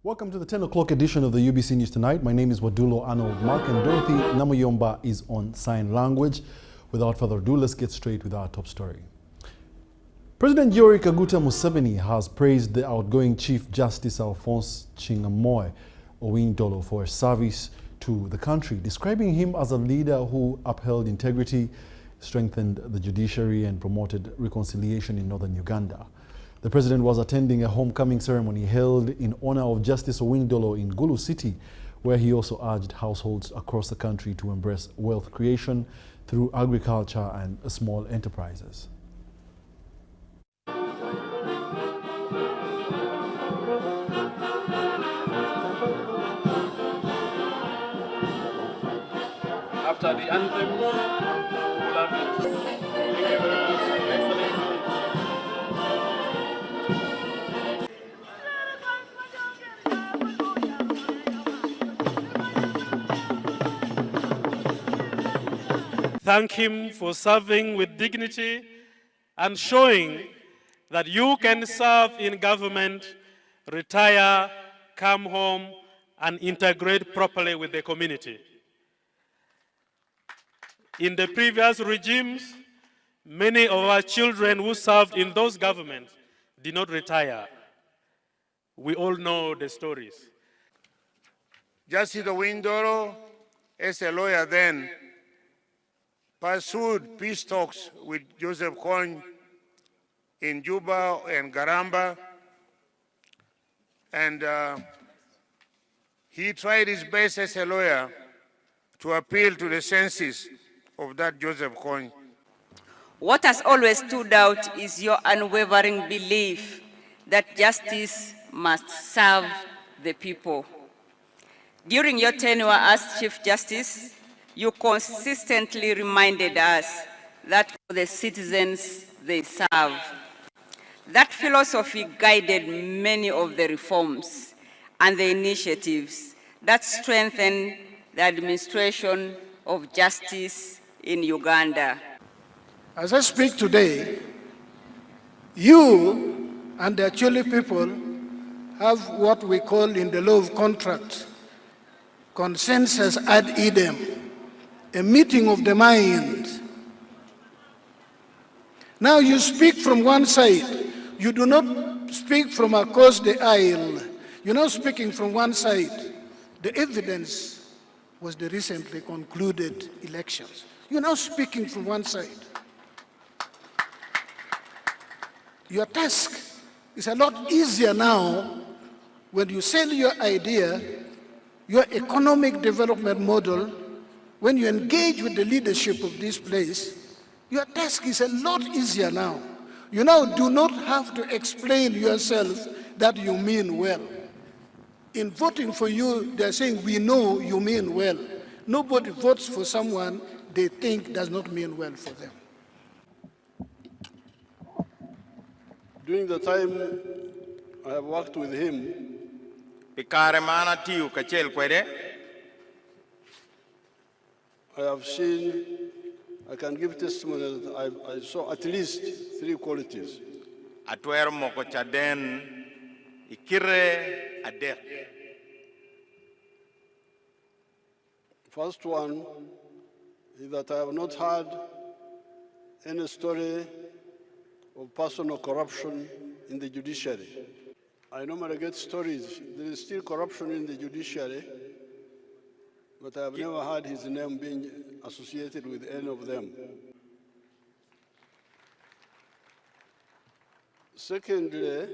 Welcome to the 10 o'clock edition of the UBC News Tonight. My name is Wadulo Arnold Mark, and Dorothy Namoyomba is on sign language. Without further ado, let's get straight with our top story. President Yoweri Kaguta Museveni has praised the outgoing Chief Justice Alphonse Chingamoy Owindolo for his service to the country, describing him as a leader who upheld integrity, strengthened the judiciary, and promoted reconciliation in northern Uganda. The president was attending a homecoming ceremony held in honor of Justice Owindolo in Gulu City, where he also urged households across the country to embrace wealth creation through agriculture and small enterprises. After the anthem, we'll have it. Thank you very much, Excellency. Thank him for serving with dignity and showing that you can serve in government, retire, come home, and integrate properly with the community. In the previous regimes, many of our children who served in those governments did not retire. We all know the stories. Justice Owindolo, as a lawyer then, pursued peace talks with Joseph Kony in Juba and Garamba, and he tried his best as a lawyer to appeal to the senses of that Joseph Kony. What has always stood out is your unwavering belief that justice must serve the people. During your tenure as Chief Justice, you consistently reminded us that for the citizens they serve. That philosophy guided many of the reforms and the initiatives that strengthened the administration of justice in Uganda. As I speak today, you and the Acholi people have what we call in the law of contract, consensus ad idem, a meeting of the mind. Now you speak from one side. You do not speak from across the aisle. You're not speaking from one side. The evidence was the recently concluded elections. You're now speaking from one side. Your task is a lot easier now when you sell your idea, your economic development model, when you engage with the leadership of this place. Your task is a lot easier now. You now do not have to explain yourself that you mean well. In voting for you, they're saying, we know you mean well. Nobody votes for someone they think does not mean well for them. During the time I have worked with him, I have seen, I can give testimony that I saw at least 3 qualities. First one is that I have not heard any story of personal corruption in the judiciary. I normally get stories, there is still corruption in the judiciary, but I have never heard his name being associated with any of them. Secondly,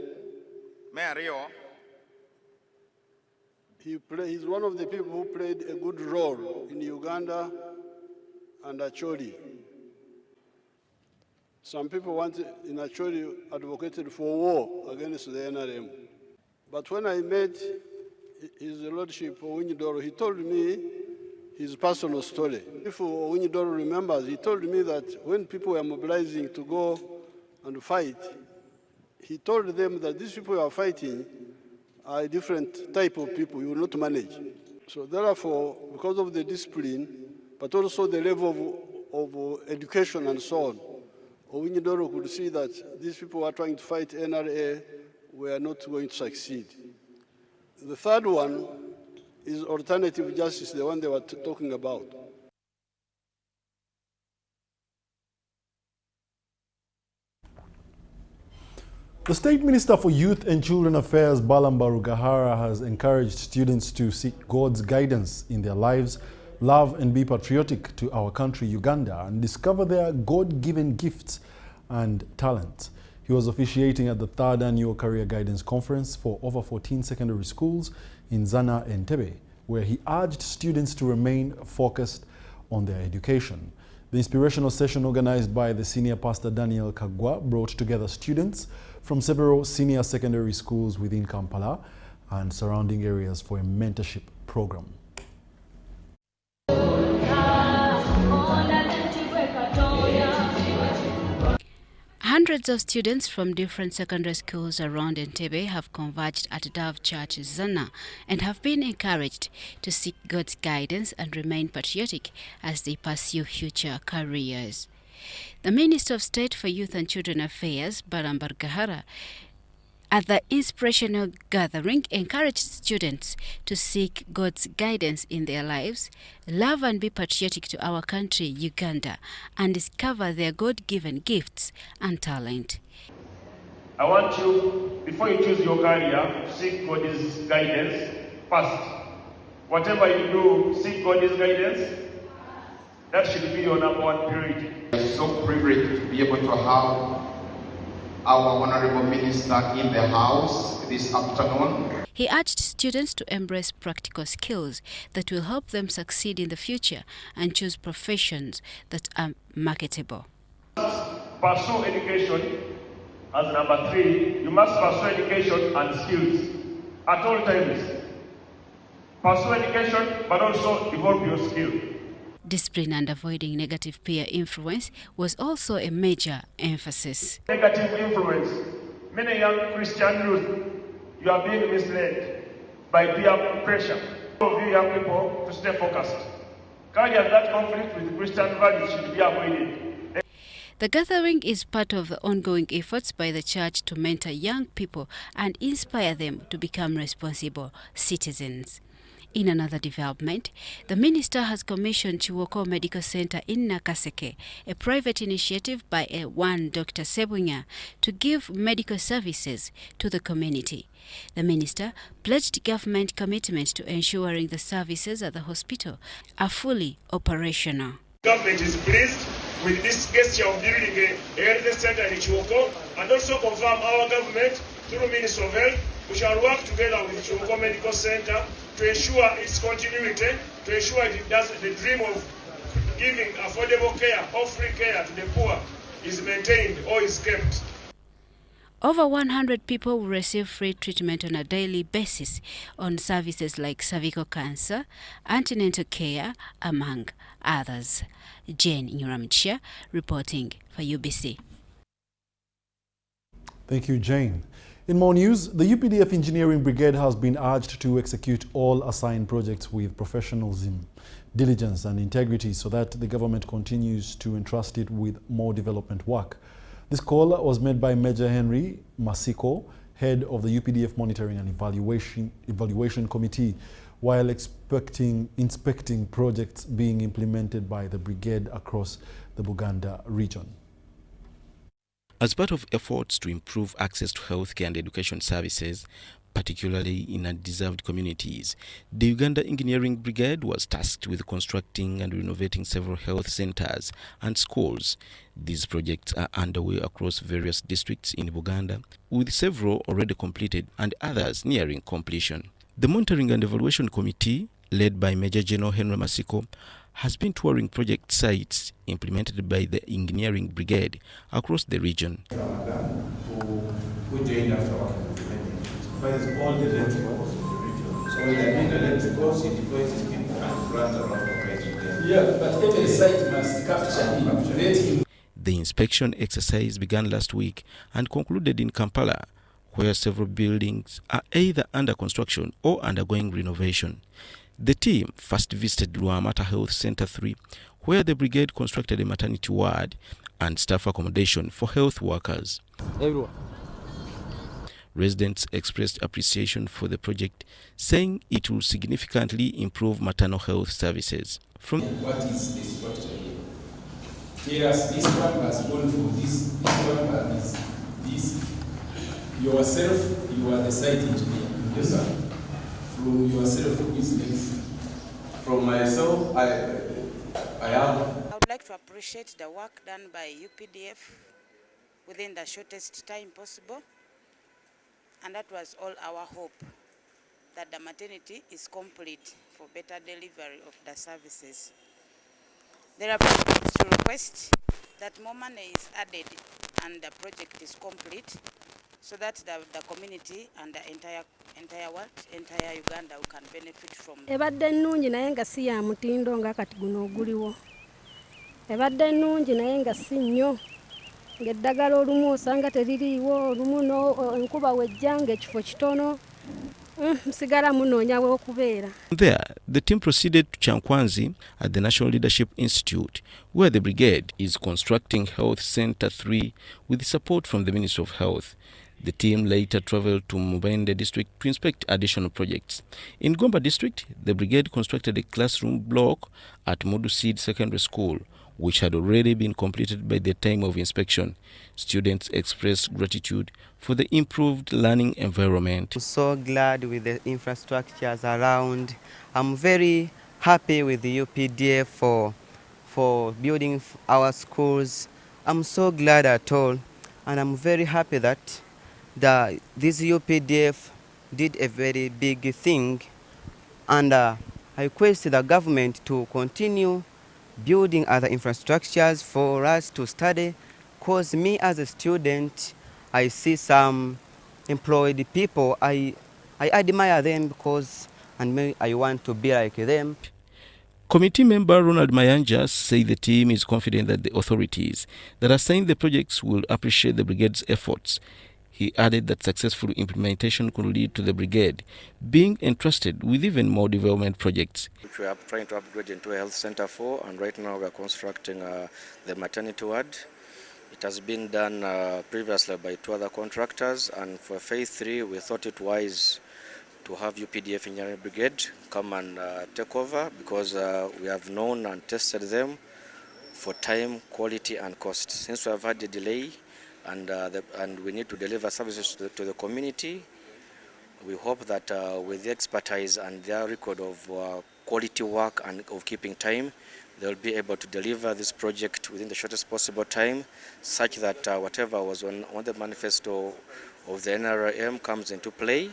he's one of the people who played a good role in Uganda and Acholi. Some people in Acholi advocated for war against the NRM. But when I met His Lordship Owindolo, he told me his personal story. If Owindolo remembers, he told me that when people were mobilizing to go and fight, he told them that these people who are fighting are a different type of people you will not manage. So therefore, because of the discipline, but also the level of education and so on, Owindolo could see that these people who are trying to fight NRA were not going to succeed. The third one is alternative justice, the one they were talking about. The State Minister for Youth and Children Affairs, Balambaru Gahara, has encouraged students to seek God's guidance in their lives, love and be patriotic to our country, Uganda, and discover their God-given gifts and talents. He was officiating at the 3rd Annual Career Guidance Conference for over 14 secondary schools in Zana and Entebbe, where he urged students to remain focused on their education. The inspirational session, organized by the senior pastor Daniel Kagwa, brought together students from several senior secondary schools within Kampala and surrounding areas for a mentorship program. Hundreds of students from different secondary schools around Entebbe have converged at Dove Church Zana and have been encouraged to seek God's guidance and remain patriotic as they pursue future careers. The Minister of State for Youth and Children Affairs, Balambaru Gahara, at the inspirational gathering, encouraged students to seek God's guidance in their lives, love and be patriotic to our country, Uganda, and discover their God-given gifts and talent. I want you, before you choose your career, to seek God's guidance first. Whatever you do, seek God's guidance. That should be your number one priority. I'm so privileged to be able to have our Honorable Minister in the house this afternoon. He urged students to embrace practical skills that will help them succeed in the future and choose professions that are marketable. Pursue education as number 3. You must pursue education and skills at all times. Pursue education, but also develop your skill. Discipline and avoiding negative peer influence was also a major emphasis. Negative influence. Many young Christian youth, you are being misled by peer pressure. All of you young people to stay focused. Carry out that conflict with Christian values should be avoided. The gathering is part of the ongoing efforts by the church to mentor young people and inspire them to become responsible citizens. In another development, the minister has commissioned Chiwoko Medical Center in Nakaseke, a private initiative by one Dr. Sebunya, to give medical services to the community. The minister pledged government commitment to ensuring the services at the hospital are fully operational. Government is pleased with this gesture of building a health center in Chiwoko, and also confirm our government through Ministry of Health, we shall work together with Chiwoko Medical Center to ensure its continuity, to ensure it does the dream of giving affordable care or free care to the poor is maintained or is kept. Over 100 people will receive free treatment on a daily basis on services like cervical cancer, antenatal care, among others. Jane Nyuramchia reporting for UBC. Thank you, Jane. In more news, the UPDF Engineering Brigade has been urged to execute all assigned projects with professionalism, diligence and integrity so that the government continues to entrust it with more development work. This call was made by Major Henry Masiko, head of the UPDF Monitoring and Evaluation Committee, while inspecting projects being implemented by the brigade across the Buganda region. As part of efforts to improve access to healthcare and education services, particularly in undeserved communities, the Uganda Engineering Brigade was tasked with constructing and renovating several health centers and schools. These projects are underway across various districts in Uganda, with several already completed and others nearing completion. The Monitoring and Evaluation Committee, led by Major General Henry Masiko, has been touring project sites implemented by the Engineering Brigade across the region. Who joined after working with the all the electricals. So when they need electricals, he deploys his people and runs around operating them. Yeah, but every site must capture him. The inspection exercise began last week and concluded in Kampala, where several buildings are either under construction or undergoing renovation. The team first visited Luamata Health Center 3, where the brigade constructed a maternity ward and staff accommodation for health workers. Everyone. Residents expressed appreciation for the project, saying it will significantly improve maternal health services. What is the structure here? Tell us, this one has gone for this one has this. Yourself, you are the site engineer. Yes, sir. From yourself, who is next? From myself, I am. I would like to appreciate the work done by UPDF within the shortest time possible. And that was all our hope, that the maternity is complete for better delivery of the services. There are projects to request that more money is added and the project is complete, so that the community and the entire Uganda can benefit from it. Ebadde nnungi naye nga si ya mutindo nga kati guno oguliwo. Ebadde nnungi naye nga si nnyo. Ng'eddagala olumu osanga teririiwo, olumu enkuba wejja ng'ekifo kitono. Musigala munoonya w'okubeera. There, the team proceeded to Chankwanzi at the National Leadership Institute, where the brigade is constructing Health Center 3 with support from the Ministry of Health. The team later traveled to Mubende district to inspect additional projects. In Gomba district, the brigade constructed a classroom block at Modusid Secondary School, which had already been completed by the time of inspection. Students expressed gratitude for the improved learning environment. I'm so glad with the infrastructures around. I'm very happy with the UPDF for building our schools. I'm so glad at all, and I'm very happy that this UPDF did a very big thing, and I request the government to continue building other infrastructures for us to study, because me as a student, I see some employed people, I admire them because, and me, I want to be like them. Committee member Ronald Mayanja said the team is confident that the authorities that assigned the projects will appreciate the brigade's efforts. He added that successful implementation could lead to the brigade being entrusted with even more development projects. Which we are trying to upgrade into a health center for, and right now we are constructing the maternity ward. It has been done previously by 2 other contractors, and for phase 3 we thought it wise to have UPDF Engineering Brigade come and take over, because we have known and tested them for time, quality and cost. Since we have had a delay, and we need to deliver services to the community, we hope that with the expertise and their record of quality work and of keeping time, they will be able to deliver this project within the shortest possible time, such that whatever was on the manifesto of the NRM comes into play,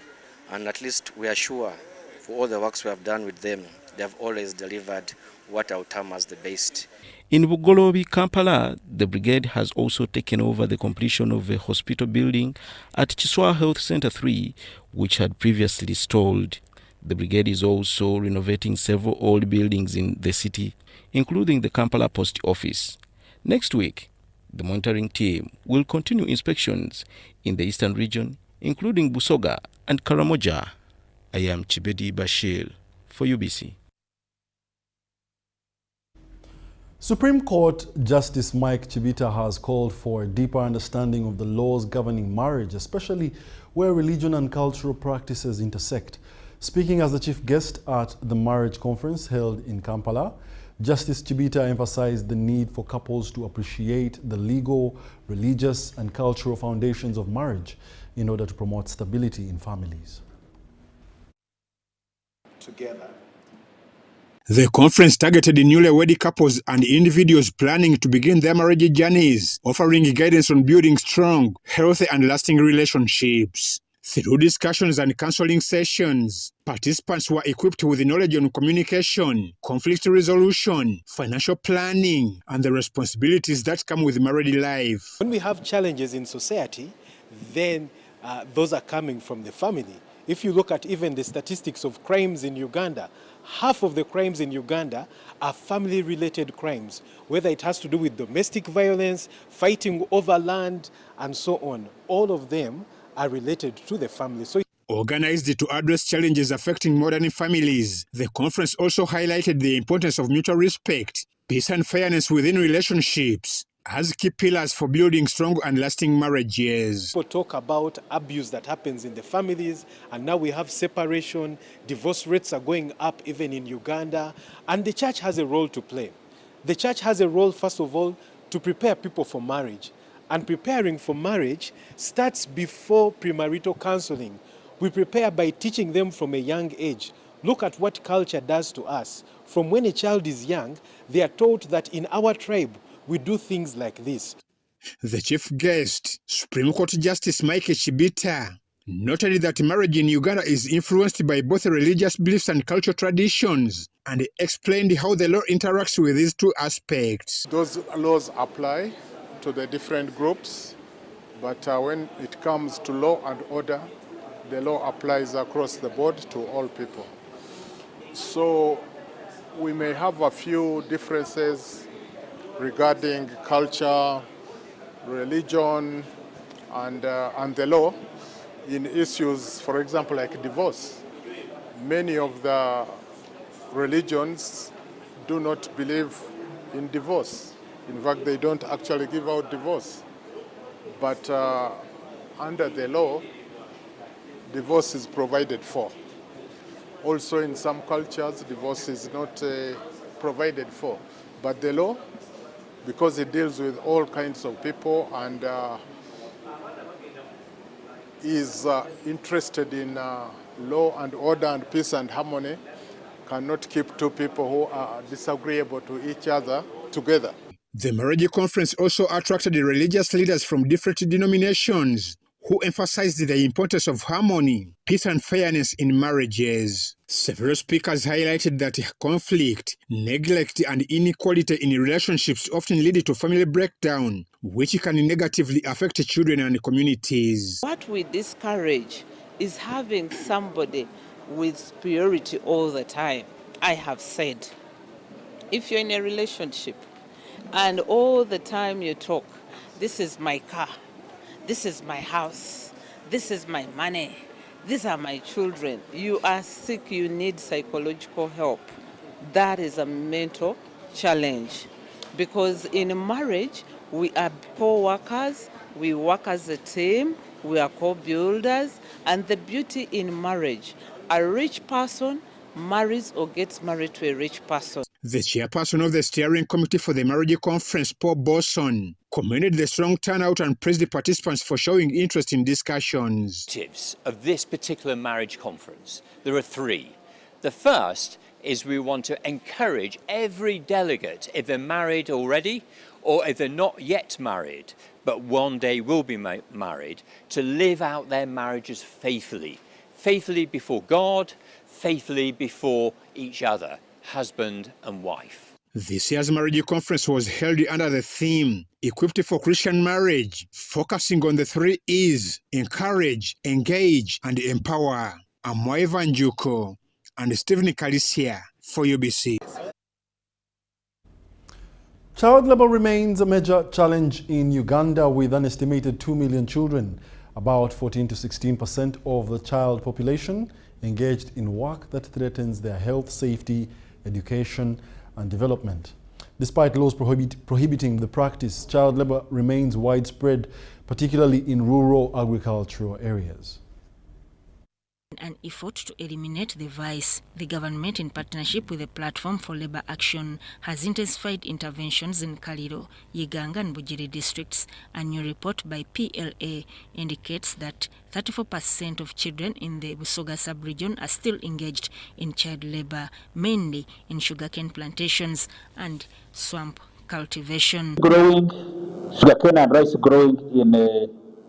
and at least we are sure for all the works we have done with them, they have always delivered what I would term as the best. In Bugolobi, Kampala, the brigade has also taken over the completion of a hospital building at Chiswa Health Center 3, which had previously stalled. The brigade is also renovating several old buildings in the city, including the Kampala Post Office. Next week, the monitoring team will continue inspections in the eastern region, including Busoga and Karamoja. I am Chibedi Bashir for UBC. Supreme Court Justice Mike Chibita has called for a deeper understanding of the laws governing marriage, especially where religion and cultural practices intersect. Speaking as the chief guest at the marriage conference held in Kampala, Justice Chibita emphasized the need for couples to appreciate the legal, religious, and cultural foundations of marriage in order to promote stability in families. Together. The conference targeted newlywed couples and individuals planning to begin their marriage journeys, offering guidance on building strong, healthy, and lasting relationships. Through discussions and counseling sessions, participants were equipped with knowledge on communication, conflict resolution, financial planning, and the responsibilities that come with married life. When we have challenges in society, then those are coming from the family. If you look at even the statistics of crimes in Uganda, half of the crimes in Uganda are family-related crimes, whether it has to do with domestic violence, fighting over land, and so on. All of them are related to the family. So, organized to address challenges affecting modern families, the conference also highlighted the importance of mutual respect, peace and fairness within relationships, as key pillars for building strong and lasting marriages. People talk about abuse that happens in the families, and now we have separation. Divorce rates are going up even in Uganda, and the church has a role to play. The church has a role, first of all, to prepare people for marriage. And preparing for marriage starts before premarital counseling. We prepare by teaching them from a young age. Look at what culture does to us. From when a child is young, they are taught that in our tribe, we do things like this. The chief guest, Supreme Court Justice Mike Chibita, noted that marriage in Uganda is influenced by both religious beliefs and cultural traditions, and explained how the law interacts with these two aspects. Those laws apply to the different groups, but when it comes to law and order, the law applies across the board to all people. So we may have a few differences regarding culture, religion, and the law in issues, for example, like divorce. Many of the religions do not believe in divorce. In fact, they don't actually give out divorce. But under the law, divorce is provided for. Also, in some cultures, divorce is not provided for. But the law, because it deals with all kinds of people and is interested in law and order and peace and harmony, cannot keep two people who are disagreeable to each other together. The marriage conference also attracted religious leaders from different denominations who emphasized the importance of harmony, peace and fairness in marriages. Several speakers highlighted that conflict, neglect and inequality in relationships often lead to family breakdown, which can negatively affect children and communities. What we discourage is having somebody with purity all the time. I have said, if you're in a relationship and all the time you talk, this is my car, this is my house, this is my money, these are my children. You are sick, you need psychological help. That is a mental challenge, because in marriage, we are co-workers, we work as a team, we are co-builders, and the beauty in marriage, a rich person marries or gets married to a rich person. The chairperson of the steering committee for the marriage conference, Paul Boson, commended the strong turnout and praised the participants for showing interest in discussions. Of this particular marriage conference, there are three. The first is we want to encourage every delegate, if they're married already or if they're not yet married, but one day will be married, to live out their marriages faithfully. Faithfully before God, faithfully before each other, husband and wife. This year's marriage conference was held under the theme, Equipped for Christian Marriage, focusing on the 3 E's: encourage, engage, and empower. I'm Moiva Njuko and Stephen Kalisia for UBC. Child labor remains a major challenge in Uganda, with an estimated 2 million children, about 14 to 16% of the child population, engaged in work that threatens their health, safety, education, and development. Despite laws prohibiting the practice, child labor remains widespread, particularly in rural agricultural areas. An effort to eliminate the vice, the government, in partnership with the Platform for Labour Action, has intensified interventions in Kaliro, Yiganga and Bugiri districts. A new report by PLA indicates that 34% of children in the Busoga sub-region are still engaged in child labour, mainly in sugarcane plantations and swamp cultivation. Growing, sugarcane and rice growing in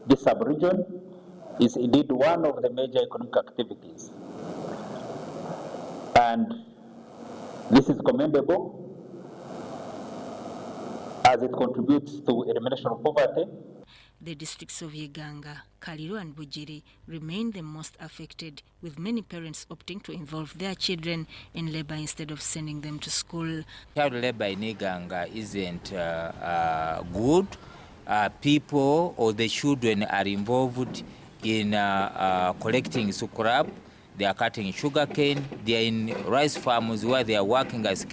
this sub-region is indeed one of the major economic activities. And this is commendable as it contributes to elimination of poverty. The districts of Yiganga, Kaliro and Bugiri remain the most affected, with many parents opting to involve their children in labor instead of sending them to school. Child labor in Yiganga isn't good. People or the children are involved in collecting sukrab, they are cutting sugarcane, they are in rice farms where they are working as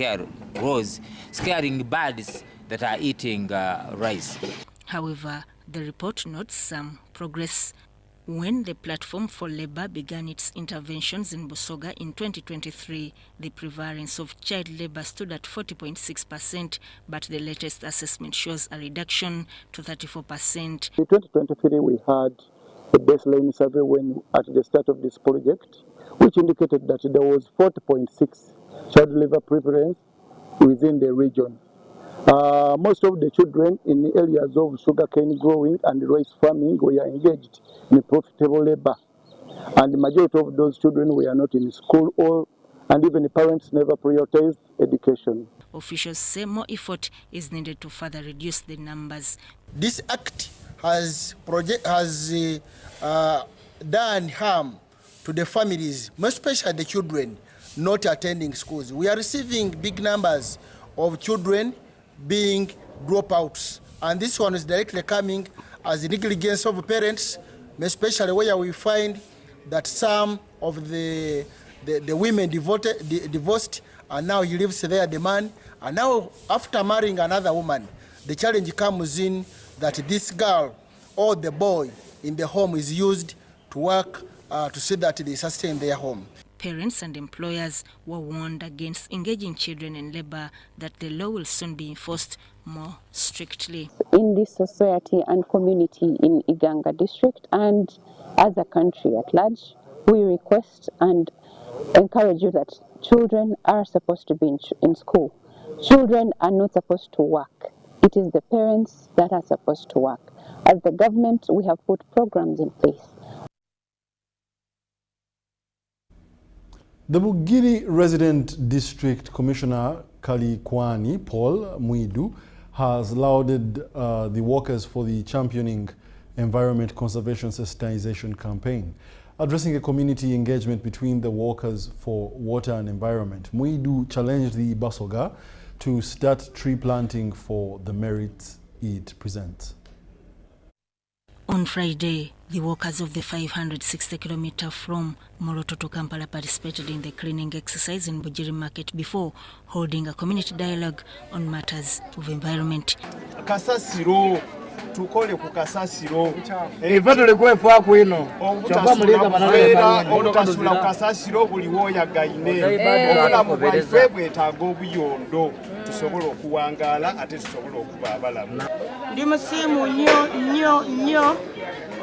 scaring birds that are eating rice. However, the report notes some progress. When the Platform for Labour began its interventions in Busoga in 2023, the prevalence of child labour stood at 40.6%, but the latest assessment shows a reduction to 34%. In 2023, we had a baseline survey at the start of this project, which indicated that there was 40.6 child labour prevalence within the region. Most of the children in the areas of sugarcane growing and rice farming were engaged in profitable labor, and the majority of those children were not in school, and even the parents never prioritized education. Officials say more effort is needed to further reduce the numbers. This act has done harm to the families, especially the children not attending schools. We are receiving big numbers of children being dropouts, and this one is directly coming as the negligence of parents, especially where we find that some of the women divorced, and now he lives there, the man, and now after marrying another woman, the challenge comes in that this girl or the boy in the home is used to work to see that they sustain their home. Parents and employers were warned against engaging children in labor, that the law will soon be enforced more strictly. In this society and community in Iganga district and as a country at large, we request and encourage you that children are supposed to be in school. Children are not supposed to work. It is the parents that are supposed to work. As the government, we have put programs in place. The Bugiri Resident District Commissioner Kalikwani Paul Mwidu has lauded the workers for the championing environment conservation sensitization campaign. Addressing a community engagement between the workers for water and environment, Mwidu challenged the Basoga to start tree planting for the merits it presents. On Friday, the workers of the 560 kilometer from Moroto to Kampala participated in the cleaning exercise in Bugiri Market before holding a community dialogue on matters of environment. Kasasiro tukole ku kasasiro evatole kwefa kwino kyamba mulenga banalera obutasula ku kasasiro buli woya gaine obulamu bwaife bwetaaga obuyondo tusobola okuwangaala ate tusobola okuba abalamu. Ndi musimu nnyo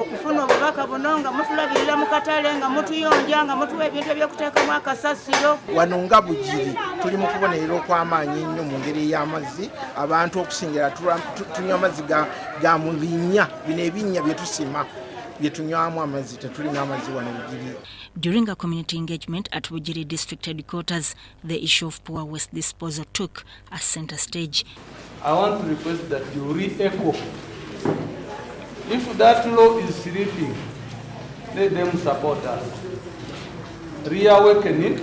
okufuna obubaka buno nga mutulabirira mu katale nga mutuyonja nga mutuwa ebintu ebyokuteekamu akasasiro. Wano nga Bugiri tuli mu kubonerera okw'amaanyi nnyo mu ngeri y'amazzi, abantu okusingira tunywa amazzi ga mu binnya, bino ebinnya bye tusima bye tunywamu amazzi, tetulina amazzi wano Bugiri. During a community engagement at Bugiri District Headquarters, the issue of poor waste disposal took a center stage. I want to request that you re-echo. If that law is sleeping, let them support us. Reawaken it,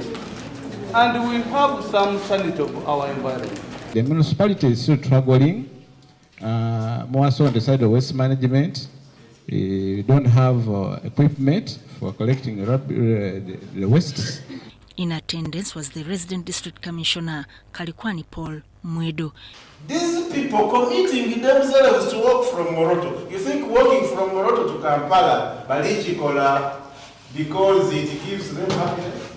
and we have some sanity of our environment. The municipality is still struggling, more so on the side of waste management. We don't have equipment for collecting the waste. In attendance was the Resident District Commissioner Kalikwani Paul Mwidu. These people committing themselves to walk from Moroto. You think walking from Moroto to Kampala, Balichikola, because it gives them happiness?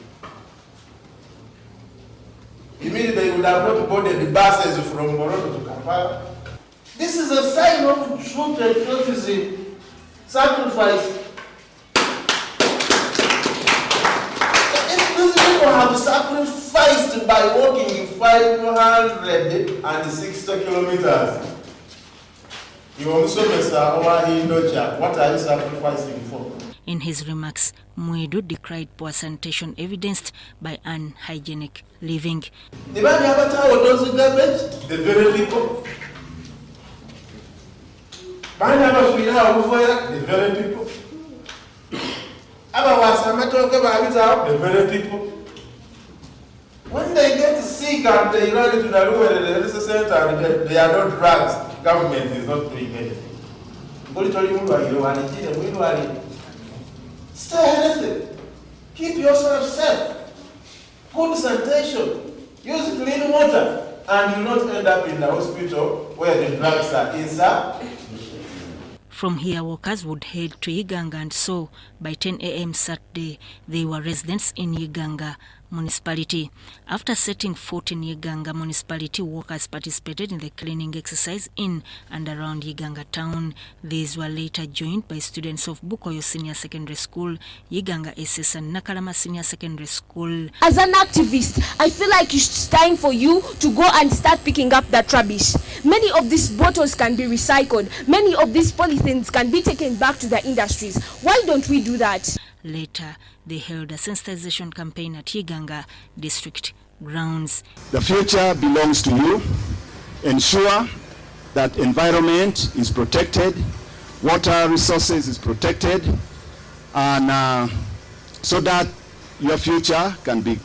Immediately they would have not boarded the buses from Moroto to Kampala. This is a sign of true patriotism, sacrifice. These people have sacrificed by walking 560 kilometers. What are you sacrificing for? In his remarks, Mwidu decried poor sanitation evidenced by unhygienic living. The very people. The very people. The very people. When they get sick and they run to the health center and they are not drugs, government is not doing anything. Stay healthy. Keep yourself safe. Good sanitation. Use clean water. and you not end up in the hospital where the drugs are inside. From here, workers would head to Iganga, and so by 10 a.m. Saturday, they were residents in Iganga municipality. After setting foot in Iganga municipality, workers participated in the cleaning exercise in and around Iganga town. These were later joined by students of Bukoyo Senior Secondary School, Iganga SS and Nakalama Senior Secondary School. As an activist, I feel like it's time for you to go and start picking up that rubbish. Many of these bottles can be recycled. Many of these polythenes can be taken back to the industries. Why don't we do that? Later, they held a sensitization campaign at Iganga district grounds. The future belongs to you. Ensure that environment is protected, water resources is protected, and so that your future can be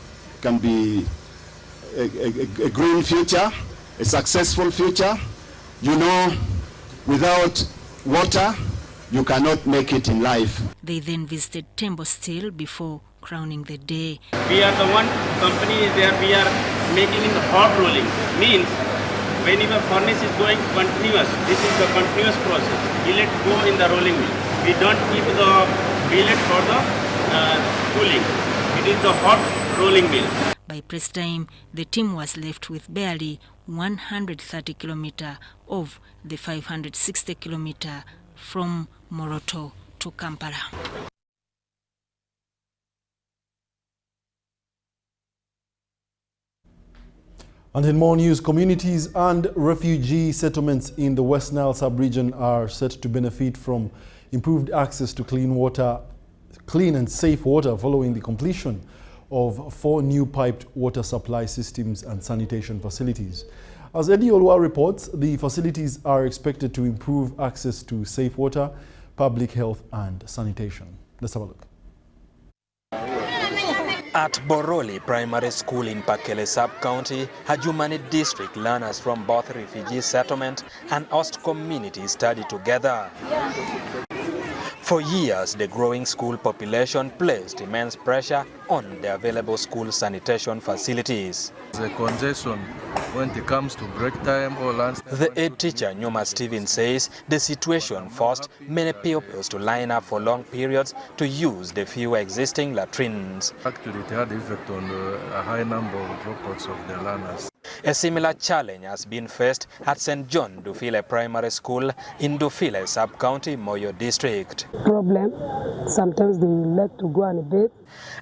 a green future, a successful future. You know, without water, you cannot make it in life. They then visited Tembo Steel before crowning the day. We are the one company there, we are making in the hot rolling. Means whenever furnace is going continuous, this is the continuous process. Billet go in the rolling mill. We don't keep the billet for the cooling. It is the hot rolling mill. By press time, the team was left with barely 130 kilometers of the 560 kilometers from Moroto to Kampala. And in more news, communities and refugee settlements in the West Nile sub-region are set to benefit from improved access to clean and safe water following the completion of 4 new piped water supply systems and sanitation facilities. As Eddie Olwa reports, the facilities are expected to improve access to safe water, public health and sanitation. Let's have a look. At Boroli Primary School in Pakele Sub-County, Hajumani District, learners from both refugee settlement and host communities study together. For years, the growing school population placed immense pressure on the available school sanitation facilities. The congestion when it comes to break time or lunch. The head teacher, Nyuma Steven, says the situation forced many pupils to line up for long periods to use the few existing latrines. Actually, it had effect on a high number of dropouts of the learners. A similar challenge has been faced at St. John Dufile Primary School in Dufile Sub-County, Moyo District. Problem, sometimes they like to go and bathe.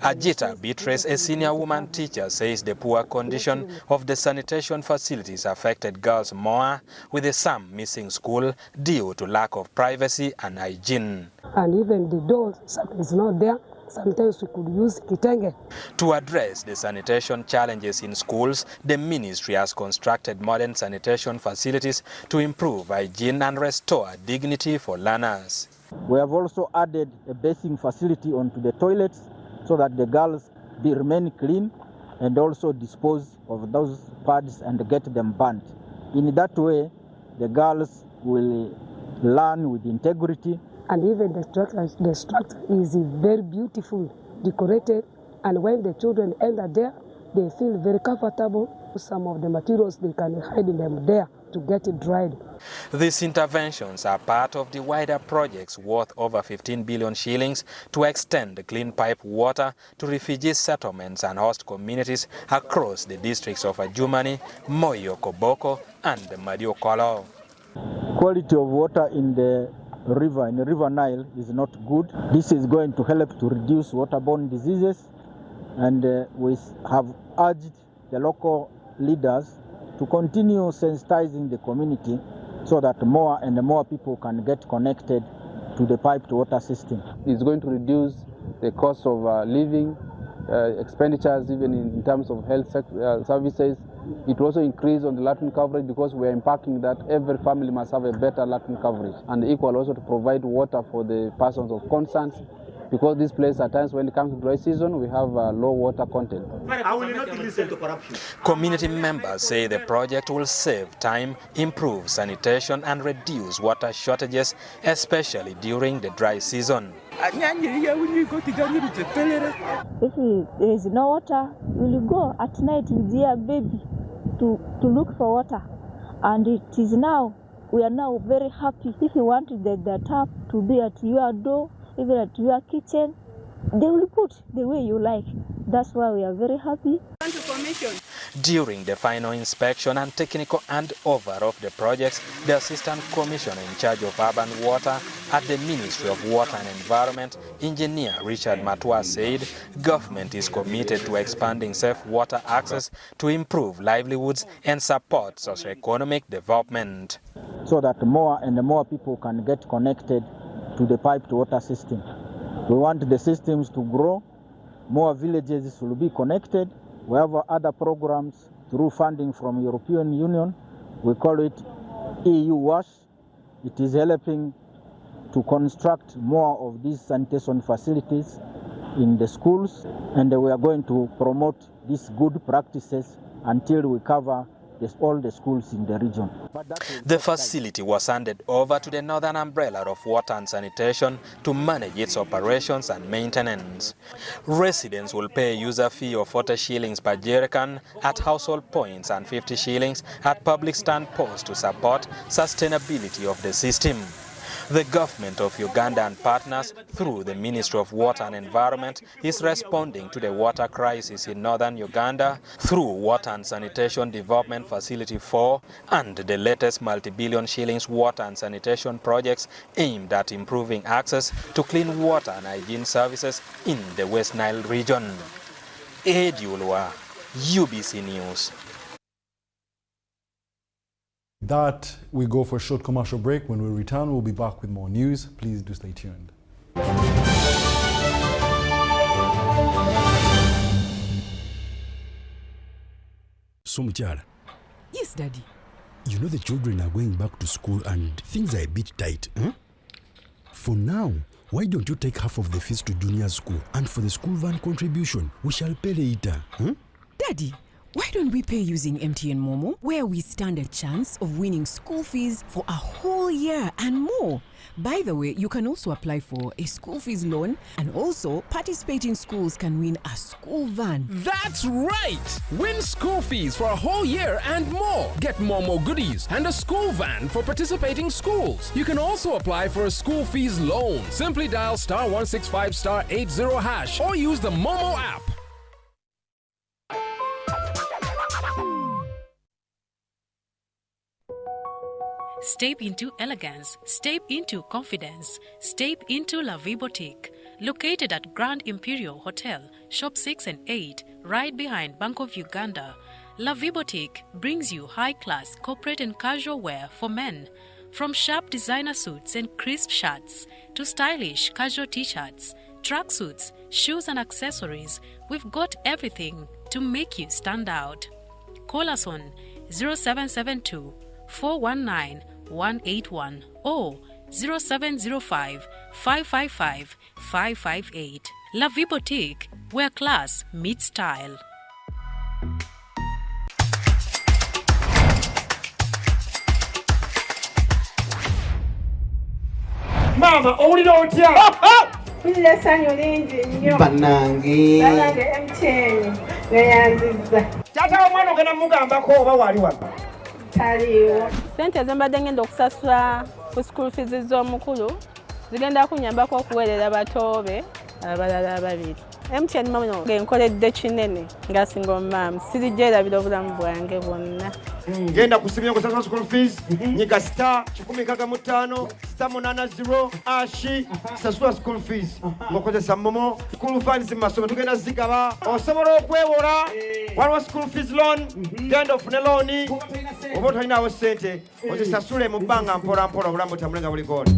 Ajita Beatrice, a senior woman teacher, says the poor condition of the sanitation facilities affected girls more, with some missing school due to lack of privacy and hygiene. And even the doors, sometimes not there. Sometimes we could use kitenge. To address the sanitation challenges in schools, the ministry has constructed modern sanitation facilities to improve hygiene and restore dignity for learners. We have also added a bathing facility onto the toilets so that the girls remain clean and also dispose of those pads and get them burnt. In that way, the girls will learn with integrity. And even the structure is very beautiful, decorated, and when the children enter there, they feel very comfortable. Some of the materials, they can hide them there to get it dried. These interventions are part of the wider projects worth over 15 billion shillings to extend clean pipe water to refugee settlements and host communities across the districts of Adjumani, Moyo, Koboko, and Madiokolo. Quality of water in the River Nile is not good. This is going to help to reduce waterborne diseases, and we have urged the local leaders to continue sensitizing the community so that more and more people can get connected to the piped water system. It's going to reduce the cost of living, expenditures even in terms of health services. It will also increase on the latrine coverage because we are impacting that every family must have a better latrine coverage, and equal also to provide water for the persons of concerns, because this place at times when it comes to dry season we have low water content. I will not listen to corruption. Community members say the project will save time, improve sanitation and reduce water shortages, especially during the dry season. If there is no water, we'll go at night with your baby to look for water, and it is now, we are now very happy. If you want the tap to be at your door, even at your kitchen, they will put the way you like. That's why we are very happy. During the final inspection and technical handover of the projects, the Assistant Commissioner in charge of urban water at the Ministry of Water and Environment, Engineer Richard Matua, said government is committed to expanding safe water access to improve livelihoods and support socio-economic development. So that more and more people can get connected to the piped water system. We want the systems to grow, more villages will be connected. We have other programs through funding from European Union. We call it EU WASH. It is helping to construct more of these sanitation facilities in the schools, and we are going to promote these good practices until we cover all the schools in the region. The facility was handed over to the Northern Umbrella of Water and Sanitation to manage its operations and maintenance. Residents will pay a user fee of 40 shillings per jerrycan at household points and 50 shillings at public stand posts to support sustainability of the system. The government of Uganda and partners, through the Ministry of Water and Environment, is responding to the water crisis in northern Uganda through Water and Sanitation Development Facility 4 and the latest multi-billion shillings water and sanitation projects aimed at improving access to clean water and hygiene services in the West Nile region. Eddie Ulwa, UBC News. That we go for a short commercial break. When we return, we'll be back with more news. Please do stay tuned. So, Muchara. Yes, Daddy. You know the children are going back to school and things are a bit tight. Huh? For now, why don't you take half of the fees to junior school, and for the school van contribution, we shall pay later. Huh? Daddy, why don't we pay using MTN Momo, where we stand a chance of winning school fees for a whole year and more? By the way, you can also apply for a school fees loan, and also participating schools can win a school van. That's right! Win school fees for a whole year and more. Get Momo goodies and a school van for participating schools. You can also apply for a school fees loan. Simply dial *165 *80# or use the Momo app. Step into elegance, step into confidence, step into La Vie Boutique, located at Grand Imperial Hotel, Shop 6 and 8, right behind Bank of Uganda. La Vie Boutique brings you high-class corporate and casual wear for men, from sharp designer suits and crisp shirts to stylish casual t-shirts, tracksuits, shoes and accessories. We've got everything to make you stand out. Call us on 0772 419 181 or 0705 555 558. La Vie Boutique, where class meets style. Mama, owulira otya? Mpulira essanyu lingi nnyo. Bannange MTN neyanzizza. Taata w'omwana ogenda mugambako oba wali wano? Taliiwo. Ssente ze mbadde ngenda okusasula ku school fees z'omukulu zigenda kunyambako okuweerera bato be abalala ababiri. MTN mama genkoledde kinene nga singa omumaamu sirigyerabira obulamu bwange bwonna. Ngenda kusibira kusasula school fees nyiga *165 *880# sasula school fees ng'okozesa Momo. School funds mu masomero tugenda zigaba. Osobola okwewola waliwo school fees loan, genda ofune looni oba otalinawo ssente ozisasule mu bbanga mpola mpola obulamu butambule nga buli goona.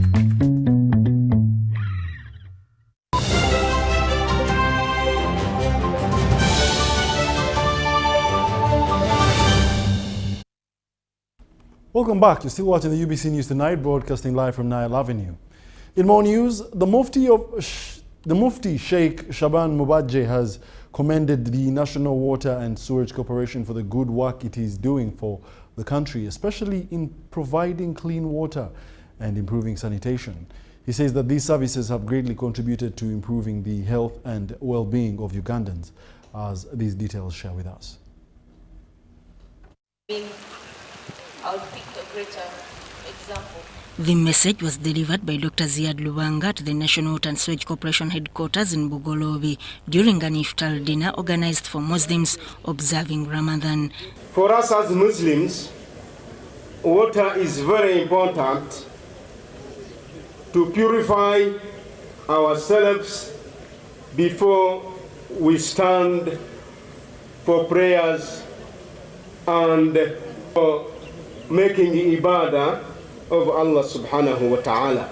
Welcome back. You're still watching the UBC News Tonight, broadcasting live from Nile Avenue. In more news, the Mufti Sheikh Shaban Mubajje has commended the National Water and Sewerage Corporation for the good work it is doing for the country, especially in providing clean water and improving sanitation. He says that these services have greatly contributed to improving the health and well-being of Ugandans, as these details share with us. I'll pick a greater example. The message was delivered by Dr. Ziad Lubanga at the National Water and Sewage Corporation headquarters in Bugolobi during an iftar dinner organized for Muslims observing Ramadan. For us as Muslims, water is very important to purify ourselves before we stand for prayers and for making ibadah of Allah subhanahu wa ta'ala.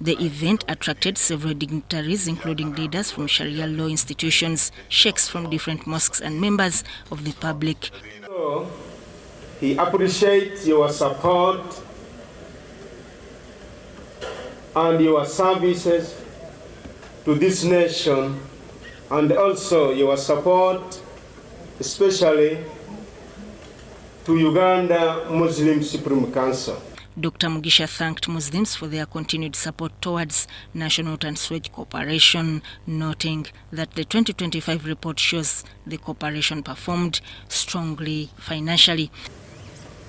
The event attracted several dignitaries, including leaders from Sharia law institutions, sheikhs from different mosques, and members of the public. So, he appreciates your support and your services to this nation, and also your support, especially to Uganda Muslim Supreme Council. Dr. Mugisha thanked Muslims for their continued support towards National Water and Sewage Corporation, noting that the 2025 report shows the corporation performed strongly financially.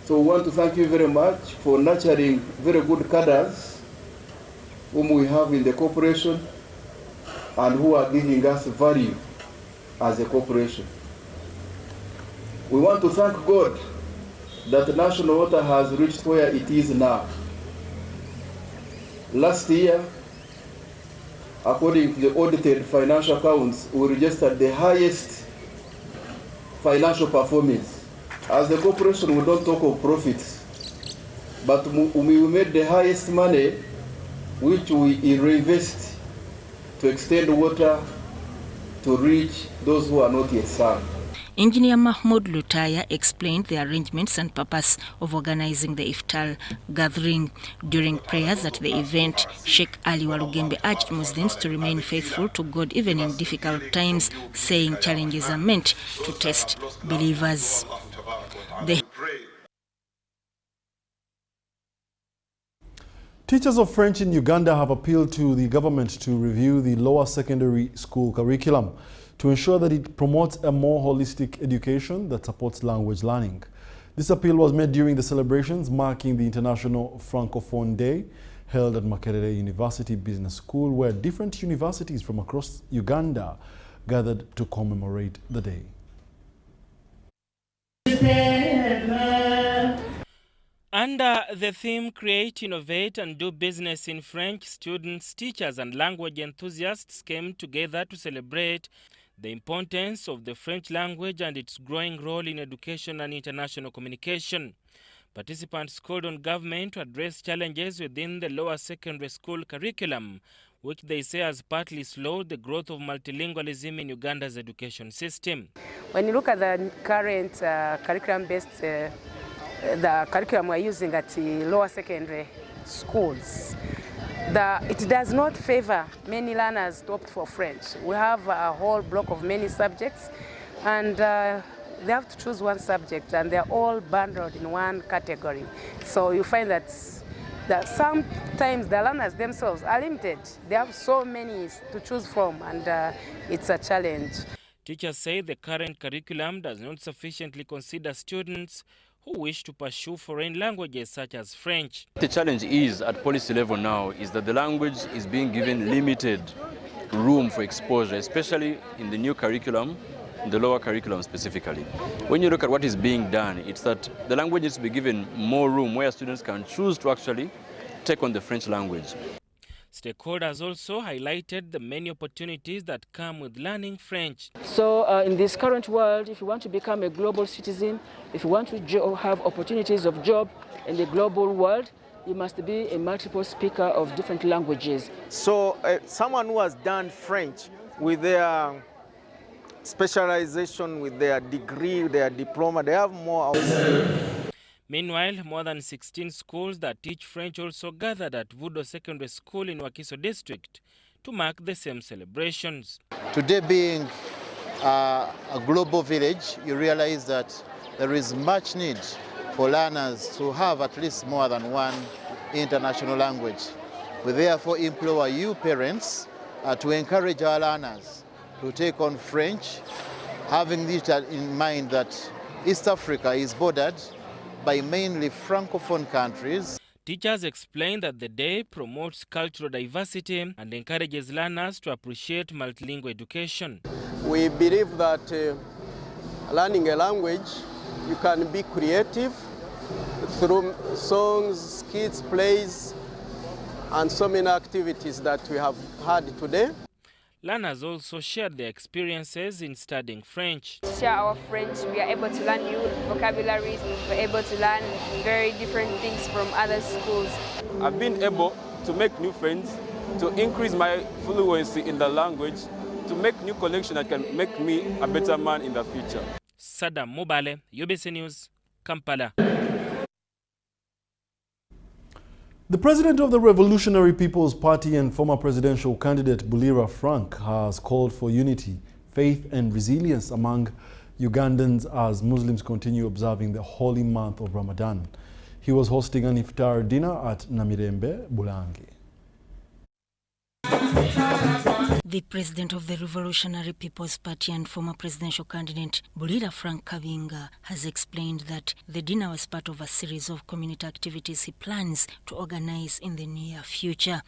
So we want to thank you very much for nurturing very good cadres whom we have in the corporation and who are giving us value as a corporation. We want to thank God that National Water has reached where it is now. Last year, according to the audited financial accounts, we registered the highest financial performance. As a corporation, we don't talk of profits, but we made the highest money which we reinvest to extend water to reach those who are not yet served. Engineer Mahmoud Lutaya explained the arrangements and purpose of organizing the iftar gathering. During prayers at the event, Sheikh Ali Walugembe urged Muslims to remain faithful to God even in difficult times, saying challenges are meant to test believers. Teachers of French in Uganda have appealed to the government to review the lower secondary school curriculum to ensure that it promotes a more holistic education that supports language learning. This appeal was made during the celebrations marking the International Francophone Day held at Makerere University Business School, where different universities from across Uganda gathered to commemorate the day. Under the theme Create, Innovate and Do Business in French, students, teachers and language enthusiasts came together to celebrate the importance of the French language and its growing role in education and international communication. Participants called on government to address challenges within the lower secondary school curriculum, which they say has partly slowed the growth of multilingualism in Uganda's education system. When you look at the current curriculum-based the curriculum we're using at the lower secondary schools, it does not favor many learners to opt for French. We have a whole block of many subjects, and they have to choose one subject, and they're all bundled in one category. So you find that sometimes the learners themselves are limited. They have so many to choose from, and it's a challenge. Teachers say the current curriculum does not sufficiently consider students who wish to pursue foreign languages such as French. The challenge is at policy level now is that the language is being given limited room for exposure, especially in the new curriculum, the lower curriculum specifically. When you look at what is being done, it's that the language is to be given more room where students can choose to actually take on the French language. Stakeholders also highlighted the many opportunities that come with learning French. So in this current world, if you want to become a global citizen, if you want to have opportunities of job in the global world, you must be a multiple speaker of different languages. So someone who has done French with their specialization, with their degree, their diploma, they have more. Meanwhile, more than 16 schools that teach French also gathered at Vudo Secondary School in Wakiso District to mark the same celebrations. Today being a global village, you realize that there is much need for learners to have at least more than one international language. We therefore implore you parents to encourage our learners to take on French, having this in mind that East Africa is bordered by mainly Francophone countries. Teachers explain that the day promotes cultural diversity and encourages learners to appreciate multilingual education. We believe that learning a language, you can be creative through songs, skits, plays, and so many activities that we have had today. Learners also shared their experiences in studying French. Share our French, we are able to learn new vocabularies, we're able to learn very different things from other schools. I've been able to make new friends, to increase my fluency in the language, to make new connections that can make me a better man in the future. Sadam Mubale, UBC News, Kampala. The president of the Revolutionary People's Party and former presidential candidate Bulira Frank has called for unity, faith and resilience among Ugandans as Muslims continue observing the holy month of Ramadan. He was hosting an iftar dinner at Namirembe, Bulangi. The president of the Revolutionary People's Party and former presidential candidate Bulira Frank Kabinga has explained that the dinner was part of a series of community activities he plans to organize in the near future.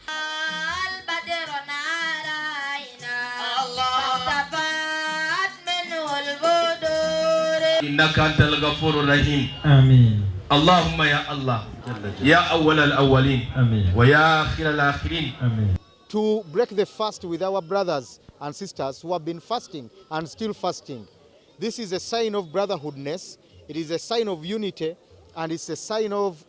إنك أنت الغفور الرحيم آمين اللهم يا الله يا أول الأولين آمين ويا آخر الآخرين آمين. To break the fast with our brothers and sisters who have been fasting and still fasting. This is a sign of brotherhoodness, it is a sign of unity, and it's a sign of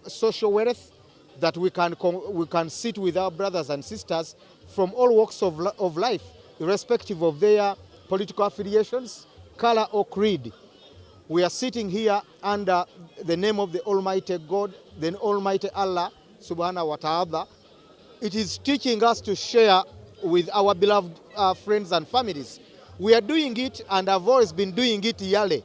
social worth that we can sit with our brothers and sisters from all walks of life, irrespective of their political affiliations, color or creed. We are sitting here under the name of the Almighty God, the Almighty Allah, Subhanahu wa Ta'ala. It is teaching us to share with our beloved friends and families. We are doing it, and I've always been doing it yearly.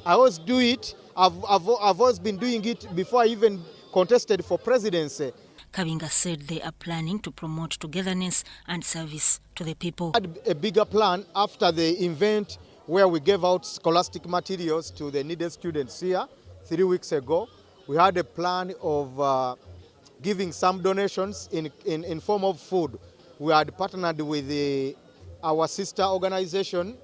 I always do it. I've always been doing it before I even contested for presidency. Kabinga said they are planning to promote togetherness and service to the people. We had a bigger plan after the event where we gave out scholastic materials to the needed students here 3 weeks ago. We had a plan of giving some donations in form of food. We had partnered with our sister organization,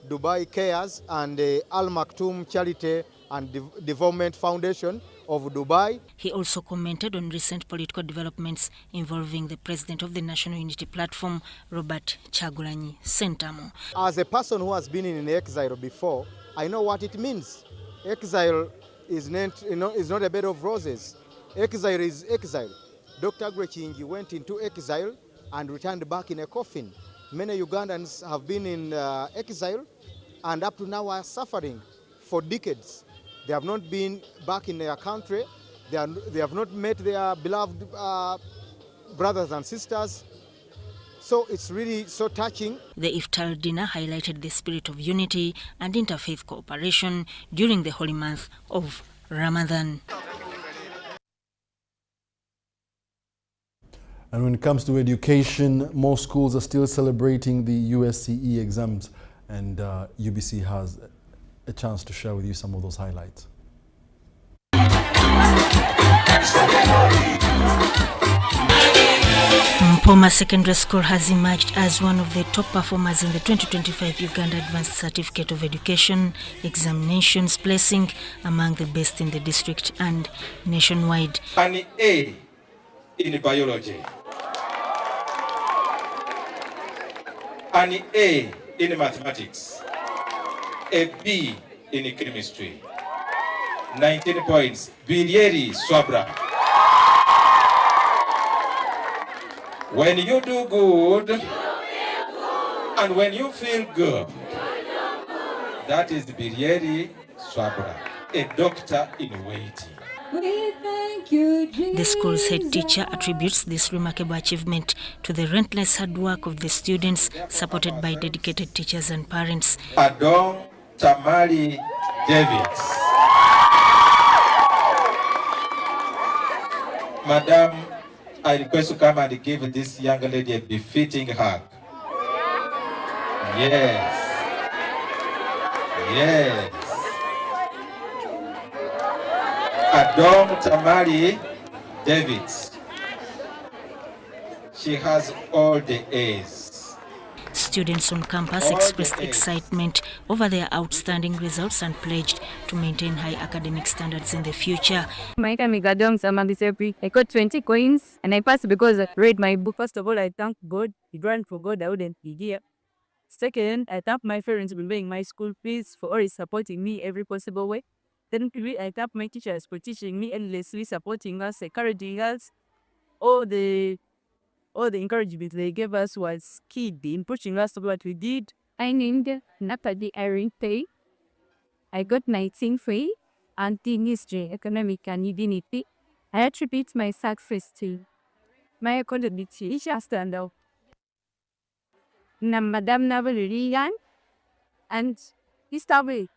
Dubai Cares, and the Al Maktoum Charity and Development Foundation of Dubai. He also commented on recent political developments involving the president of the National Unity Platform, Robert Kyagulanyi Ssentamu. As a person who has been in exile before, I know what it means. Exile is not a bed of roses. Exile is exile. Dr. Grechingi went into exile and returned back in a coffin. Many Ugandans have been in exile and up to now are suffering for decades. They have not been back in their country. They have not met their beloved brothers and sisters. So it's really so touching. The iftar dinner highlighted the spirit of unity and interfaith cooperation during the holy month of Ramadan. And when it comes to education, most schools are still celebrating the USCE exams, and UBC has a chance to share with you some of those highlights. Mpoma Secondary School has emerged as one of the top performers in the 2025 Uganda Advanced Certificate of Education examinations, placing among the best in the district and nationwide. An A in biology, an A in mathematics, a B in chemistry. 19 points. Bilieri Swabra. When you do good, and when you feel good, that is Bilieri Swabra, a doctor in waiting. We thank you, Jesus. The school's head teacher attributes this remarkable achievement to the relentless hard work of the students, supported by dedicated teachers and parents. Adon Tamari Davids. Madam, I request to come and give this young lady a befitting hug. Yes. Yes. Adom Tamari Davids. She has all the A's. Students on campus expressed excitement over their outstanding results and pledged to maintain high academic standards in the future. My name is Adom Tamari. I got 20 coins and I passed because I read my book. First of all, I thank God. If it weren't for God, I wouldn't be here. Second, I thank my parents for paying my school fees, for always supporting me every possible way. Then I thank my teachers for teaching me endlessly, supporting us, encouraging us. All the encouragement they gave us was key in pushing us to what we did. I named Napadi Irene Pay. I got 19 free and in history, economic and divinity. I attribute my success to my academic teacher standout. Madam Navalian and History.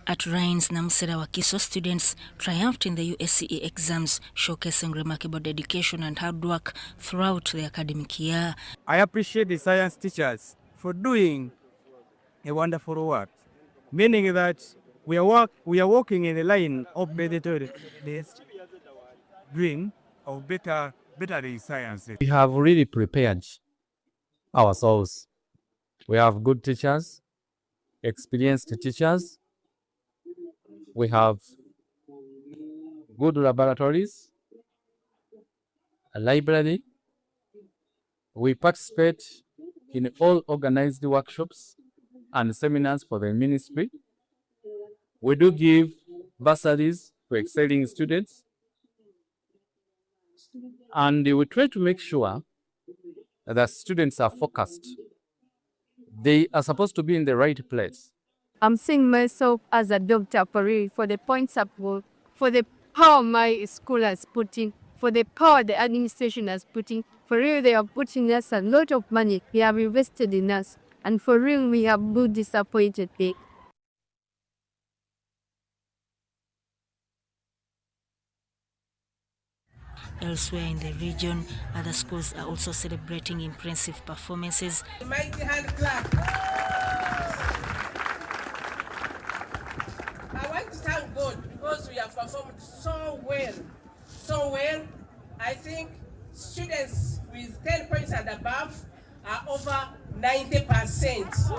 At Rhines, Namsera Wakiso, students triumphed in the USCE exams, showcasing remarkable dedication and hard work throughout the academic year. I appreciate the science teachers for doing a wonderful work, meaning that we are walking in the line of Mediterranean dream of better science. We have really prepared ourselves. We have good teachers, experienced teachers. We have good laboratories, a library. We participate in all organized workshops and seminars for the ministry. We do give bursaries to excelling students. And we try to make sure that students are focused. They are supposed to be in the right place. I'm seeing myself as a doctor for the points up, for the power my school has put in, for the power the administration has put in. For real, they are putting us a lot of money. They have invested in us. And for real, we have been disappointed. Elsewhere in the region, other schools are also celebrating impressive performances. Mighty hand clap. I want to thank God because we have performed so well. I think students with 10 points and above are over 90%.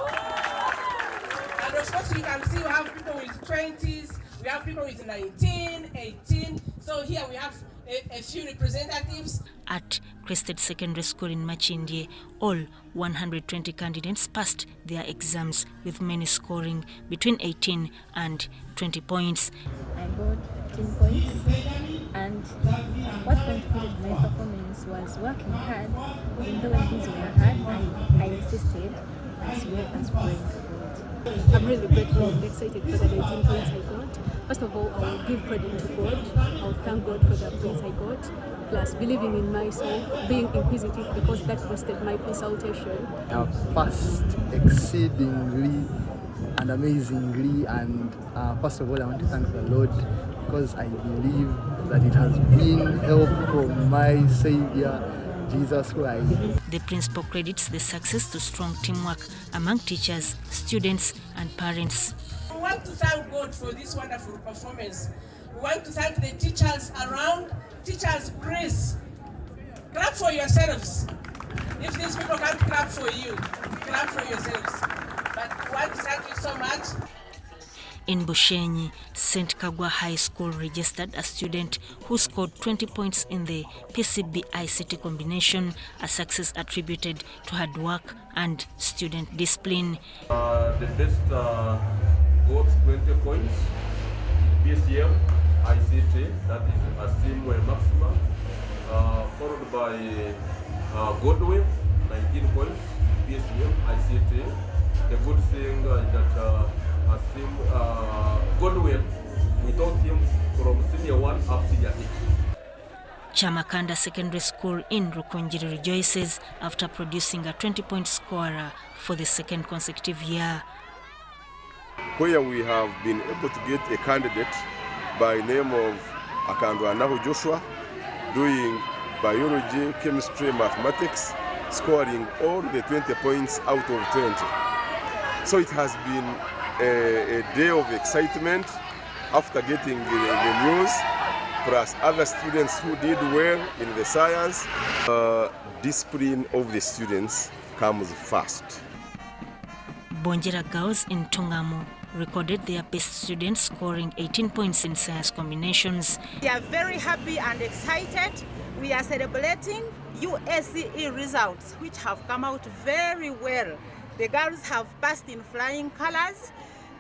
And of course, you can see we have people with 20s, we have people with 19, 18. So here we have a few representatives. At Crested Secondary School in Machindye, all 120 candidates passed their exams, with many scoring between 18 and 20 points. I got 15 points, and what contributed to my performance was working hard. Even though when things were hard, I insisted, as well as praying to God. I'm really grateful and excited for the 18 points I got. First of all, I will give credit to God. I will thank God for the points I got, plus believing in myself, being inquisitive because that boosted my consultation. I've passed exceedingly and amazingly, and first of all, I want to thank the Lord because I believe that it has been help from my Savior, Jesus Christ. The principal credits the success to strong teamwork among teachers, students, and parents. We want to thank God for this wonderful performance. We want to thank the teachers around, Teachers Grace. Clap for yourselves. If these people can't clap for you, clap for yourselves. But we want to thank you so much. In Bushenyi, St. Kagwa High School registered a student who scored 20 points in the PCB-ICT combination, a success attributed to hard work and student discipline. The best got 20 points, PCM, ICT, that is Asimwe Maxima, followed by Godwin, 19 points, PCM, ICT. The good thing that Godwin, we taught him from senior 1 up to senior 6. Chamakanda Secondary School in Rukunjiri rejoices after producing a 20-point scorer for the second consecutive year. Where we have been able to get a candidate by name of Akandwa Nahu Joshua, doing biology, chemistry, mathematics, scoring all the 20 points out of 20. So it has been a day of excitement, after getting the news, plus other students who did well in the science, discipline of the students comes first. Bonjera girls in Tongamo recorded their best students scoring 18 points in science combinations. We are very happy and excited. We are celebrating USCE results, which have come out very well. The girls have passed in flying colors.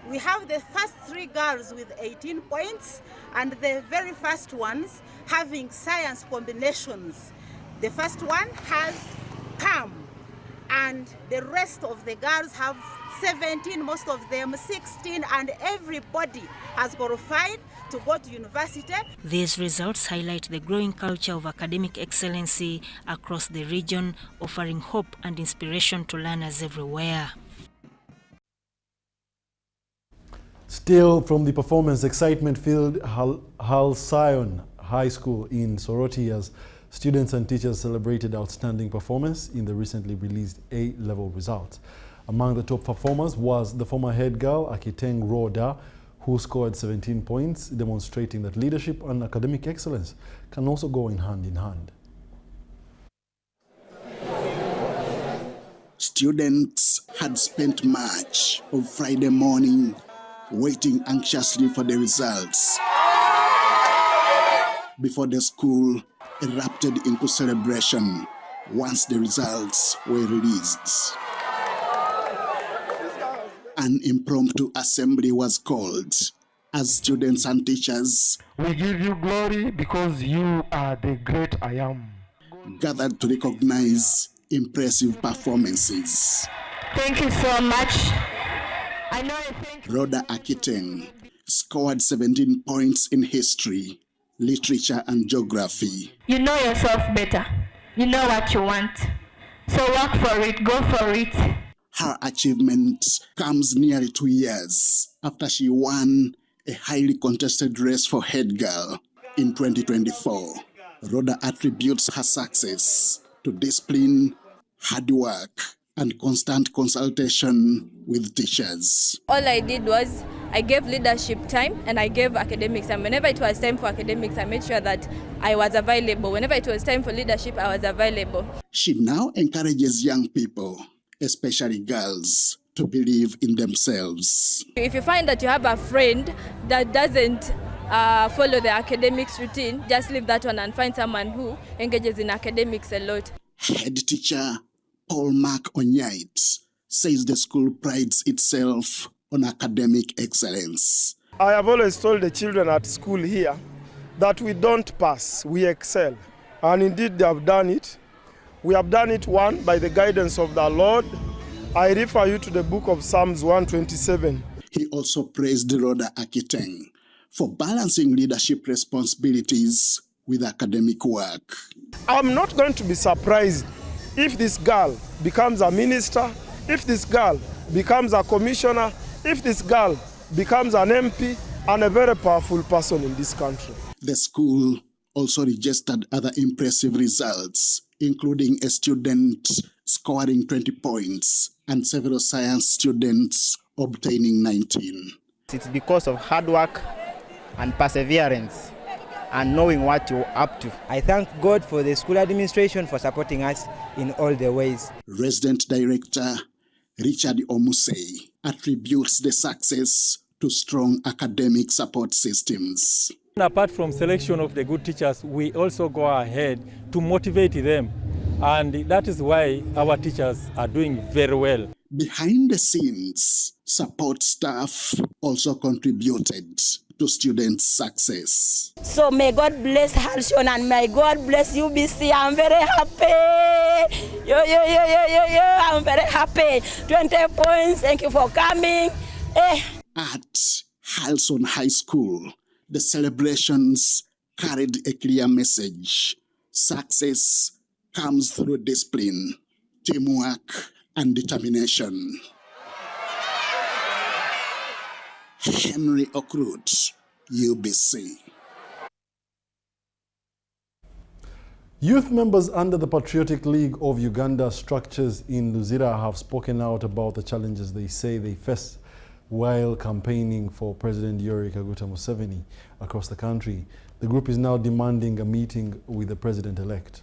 We have the first 3 girls with 18 points and the very first ones having science combinations. The first one has CAM and the rest of the girls have 17, most of them 16, and everybody has qualified to go to university. These results highlight the growing culture of academic excellency across the region, offering hope and inspiration to learners everywhere. Still from the performance, excitement filled Halcyon High School in Soroti as students and teachers celebrated outstanding performance in the recently released A-level results. Among the top performers was the former head girl, Akiteng Roda, who scored 17 points, demonstrating that leadership and academic excellence can also go in hand in hand. Students had spent much of Friday morning waiting anxiously for the results before the school erupted into celebration once the results were released. An impromptu assembly was called as students and teachers, "We give you glory because you are the great I am," gathered to recognize impressive performances. Thank you so much. Rhoda Akiteng scored 17 points in history, literature, and geography. You know yourself better. You know what you want. So work for it, go for it. Her achievement comes nearly 2 years after she won a highly contested race for head girl in 2024. Rhoda attributes her success to discipline, hard work, and constant consultation with teachers. All I did was I gave leadership time and I gave academics time. Whenever it was time for academics, I made sure that I was available. Whenever it was time for leadership, I was available. She now encourages young people, especially girls, to believe in themselves. If you find that you have a friend that doesn't follow the academics routine, just leave that one and find someone who engages in academics a lot. Head teacher Paul Mark Onyait says the school prides itself on academic excellence. I have always told the children at school here that we don't pass, we excel. And indeed they have done it. We have done it, one, by the guidance of the Lord. I refer you to the book of Psalms 127. He also praised Rhoda Akiteng for balancing leadership responsibilities with academic work. I'm not going to be surprised if this girl becomes a minister, if this girl becomes a commissioner, if this girl becomes an MP and a very powerful person in this country. The school also registered other impressive results, including a student scoring 20 points and several science students obtaining 19. It's because of hard work and perseverance and knowing what you're up to. I thank God for the school administration for supporting us in all the ways. Resident Director Richard Omusei attributes the success to strong academic support systems. Apart from selection of the good teachers, we also go ahead to motivate them. And that is why our teachers are doing very well. Behind the scenes, support staff also contributed to students' success. So may God bless Halcyon and may God bless UBC. I'm very happy. I'm very happy. 20 points. Thank you for coming. At Halcyon High School, the celebrations carried a clear message. Success comes through discipline, teamwork, and determination. Henry Okrut, UBC. Youth members under the Patriotic League of Uganda structures in Luzira have spoken out about the challenges they say they face while campaigning for President Yoweri Kaguta Museveni across the country. The group is now demanding a meeting with the president-elect.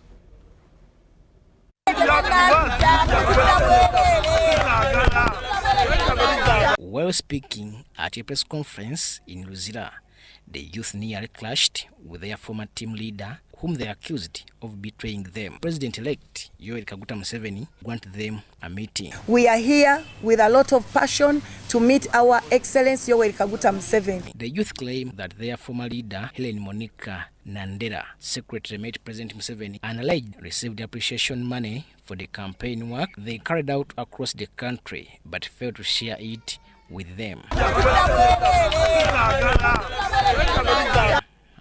While speaking at a press conference in Luzira, the youth nearly clashed with their former team leader, whom they accused of betraying them. President-elect Yoweri Kaguta Museveni granted them a meeting. We are here with a lot of passion to meet our Excellency Yoweri Kaguta Museveni. The youth claim that their former leader, Helen Monica Nandera, secretary met President Museveni, and alleged received appreciation money for the campaign work they carried out across the country, but failed to share it with them.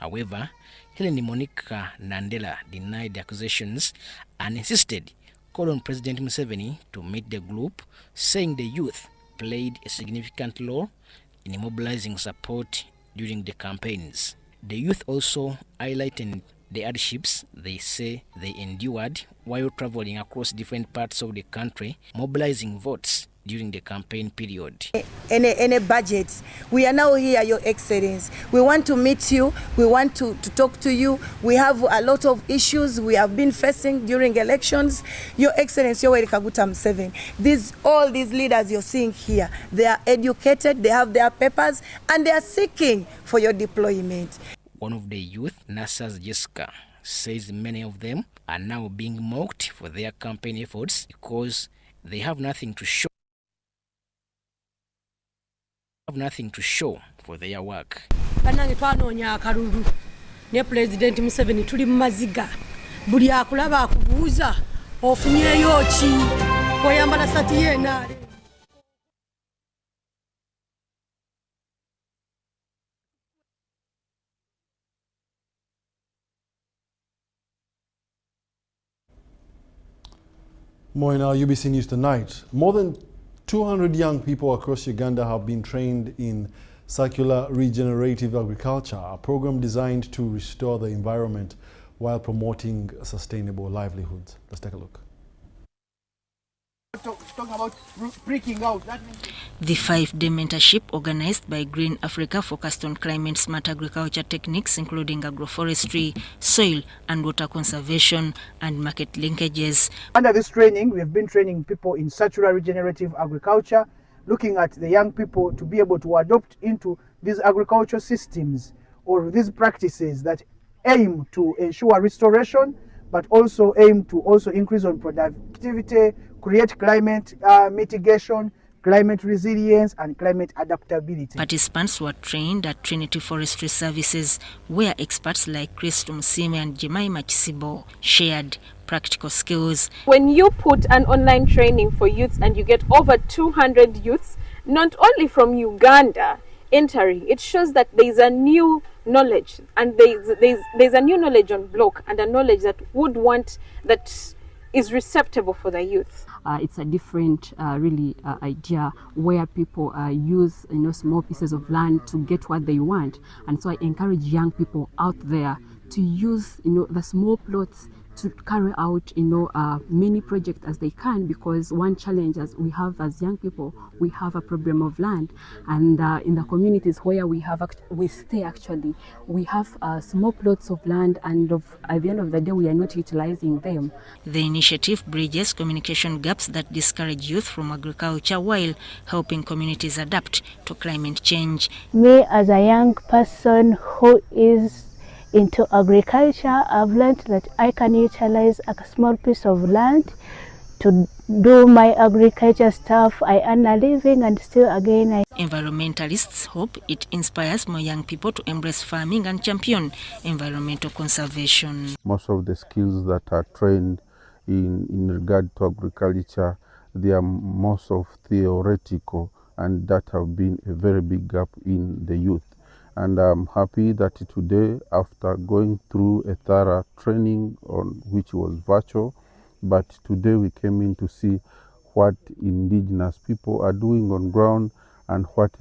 However, Helen Monica Nandela denied the accusations and insisted, called on President Museveni to meet the group, saying the youth played a significant role in mobilizing support during the campaigns. The youth also highlighted the hardships they say they endured while traveling across different parts of the country, mobilizing votes during the campaign period. Any budgets. We are now here, Your Excellency. We want to meet you. We want to talk to you. We have a lot of issues we have been facing during elections. Your Excellency, Yoweri Kaguta Museveni. All these leaders you're seeing here, they are educated, they have their papers, and they are seeking for your deployment. One of the youth, Nassas Jessica, says many of them are now being mocked for their campaign efforts because they have nothing to show. For their work. Banange twanoonya akalulu ne President Museveni tuli mu maziga buli akulaba akubuuza ofunyeyo ki oyambala sati yenaale. More in our UBC News Tonight. More than 200 young people across Uganda have been trained in circular regenerative agriculture, a program designed to restore the environment while promoting sustainable livelihoods. Let's take a look. Talking about breaking out. The 5-day mentorship organized by Green Africa focused on climate-smart agriculture techniques including agroforestry, soil and water conservation and market linkages. Under this training, we have been training people in circular regenerative agriculture, looking at the young people to be able to adopt into these agricultural systems or these practices that aim to ensure restoration, but also aim to also increase on productivity, create climate mitigation, climate resilience and climate adaptability. Participants were trained at Trinity Forestry Services, where experts like Kristo Musime and Jemima Chisibo shared practical skills. When you put an online training for youths and you get over 200 youths, not only from Uganda entering, it shows that there is a new knowledge and there's a new knowledge on block and a knowledge that would want, that is receptible for the youth. It's a different idea where people use small pieces of land to get what they want, and so I encourage young people out there to use the small plots to carry out many projects as they can, because one challenge as we have as young people, we have a problem of land, and in the communities where we stay actually, we have small plots of land, and at the end of the day we are not utilizing them. The initiative bridges communication gaps that discourage youth from agriculture while helping communities adapt to climate change. Me as a young person who is into agriculture, I've learned that I can utilize a small piece of land to do my agriculture stuff. I earn a living and still again Environmentalists hope it inspires more young people to embrace farming and champion environmental conservation. Most of the skills that are trained in regard to agriculture, they are most of theoretical, and that have been a very big gap in the youth. And I'm happy that today, after going through a thorough training on which was virtual, but today we came in to see what indigenous people are doing on ground and what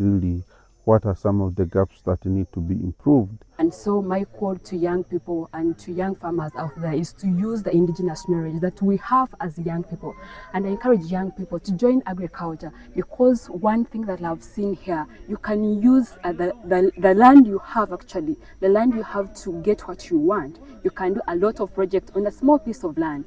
what are some of the gaps that need to be improved. And so my call to young people and to young farmers out there is to use the indigenous knowledge that we have as young people. And I encourage young people to join agriculture, because one thing that I've seen here, you can use the land you have actually, the land you have to get what you want. You can do a lot of projects on a small piece of land.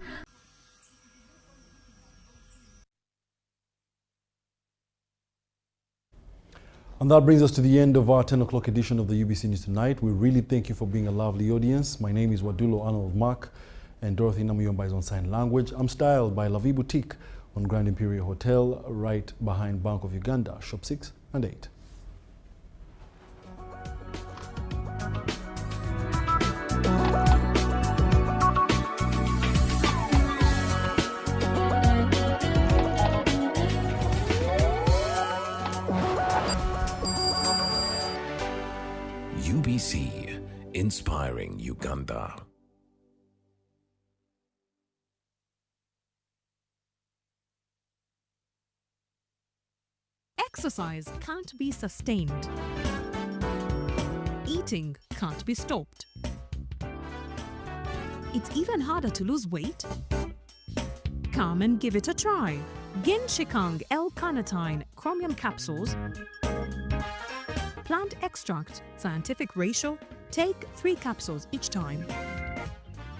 And that brings us to the end of our 10 o'clock edition of the UBC News Tonight. We really thank you for being a lovely audience. My name is Wadulo Arnold Mark, and Dorothy Namuyomba is on sign language. I'm styled by Lavi Boutique on Grand Imperial Hotel, right behind Bank of Uganda, shop 6 and 8. UBC, inspiring Uganda. Exercise can't be sustained. Eating can't be stopped. It's even harder to lose weight. Come and give it a try. Genshikang L-carnitine chromium capsules. Plant extract, scientific ratio, take 3 capsules each time.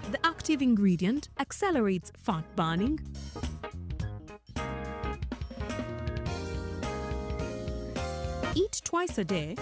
The active ingredient accelerates fat burning, eat twice a day,